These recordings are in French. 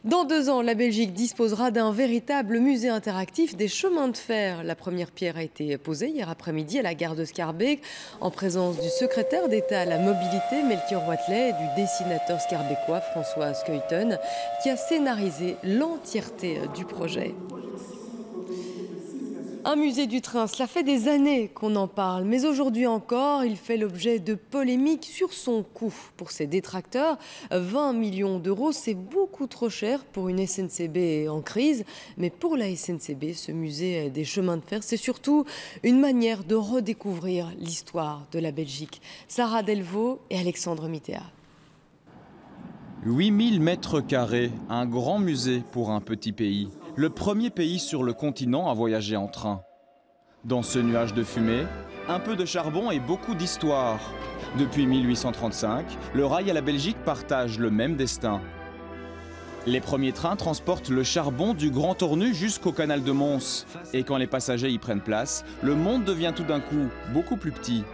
Dans 2 ans, la Belgique disposera d'un véritable musée interactif des chemins de fer. La première pierre a été posée hier après-midi à la gare de Schaerbeek en présence du secrétaire d'État à la mobilité Melchior Wathelet et du dessinateur schaerbeckois François Scheuten qui a scénarisé l'entièreté du projet. Un musée du train, cela fait des années qu'on en parle, mais aujourd'hui encore, il fait l'objet de polémiques sur son coût. Pour ses détracteurs, 20 millions d'euros, c'est beaucoup trop cher pour une SNCB en crise. Mais pour la SNCB, ce musée des chemins de fer, c'est surtout une manière de redécouvrir l'histoire de la Belgique. Sarah Delvaux et Alexandre Mittea. 8000 mètres carrés, un grand musée pour un petit pays. Le premier pays sur le continent à voyager en train. Dans ce nuage de fumée, un peu de charbon et beaucoup d'histoire. Depuis 1835, le rail et la Belgique partagent le même destin. Les premiers trains transportent le charbon du Grand Ornu jusqu'au canal de Mons. Et quand les passagers y prennent place, le monde devient tout d'un coup beaucoup plus petit.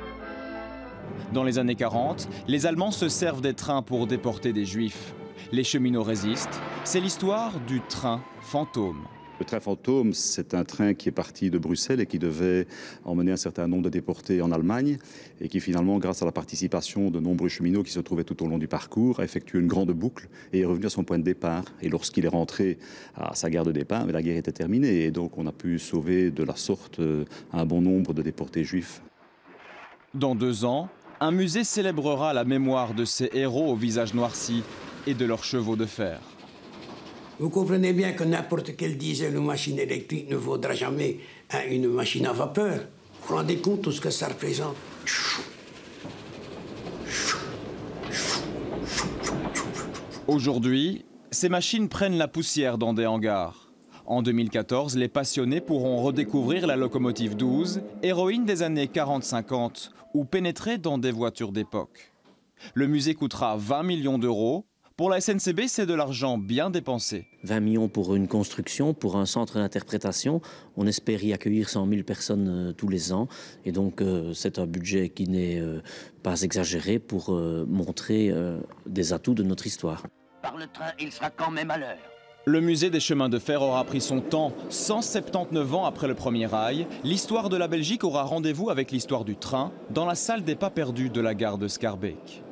Dans les années 40, les Allemands se servent des trains pour déporter des Juifs. Les cheminots résistent. C'est l'histoire du train fantôme. Le train fantôme, c'est un train qui est parti de Bruxelles et qui devait emmener un certain nombre de déportés en Allemagne et qui finalement, grâce à la participation de nombreux cheminots qui se trouvaient tout au long du parcours, a effectué une grande boucle et est revenu à son point de départ. Et lorsqu'il est rentré à sa gare de départ, la guerre était terminée et donc on a pu sauver de la sorte un bon nombre de déportés juifs. Dans 2 ans, un musée célébrera la mémoire de ces héros au visage noirci et de leurs chevaux de fer. Vous comprenez bien que n'importe quel diesel ou machine électrique ne vaudra jamais une machine à vapeur. Vous vous rendez compte de ce que ça représente? Aujourd'hui, ces machines prennent la poussière dans des hangars. En 2014, les passionnés pourront redécouvrir la locomotive 12, héroïne des années 40-50, ou pénétrer dans des voitures d'époque. Le musée coûtera 20 millions d'euros. Pour la SNCB, c'est de l'argent bien dépensé. 20 millions pour une construction, pour un centre d'interprétation. On espère y accueillir 100 000 personnes tous les ans. Et donc, c'est un budget qui n'est pas exagéré pour montrer des atouts de notre histoire. Par le train, il sera quand même à l'heure. Le musée des chemins de fer aura pris son temps. 179 ans après le premier rail, l'histoire de la Belgique aura rendez-vous avec l'histoire du train dans la salle des pas perdus de la gare de Schaerbeek.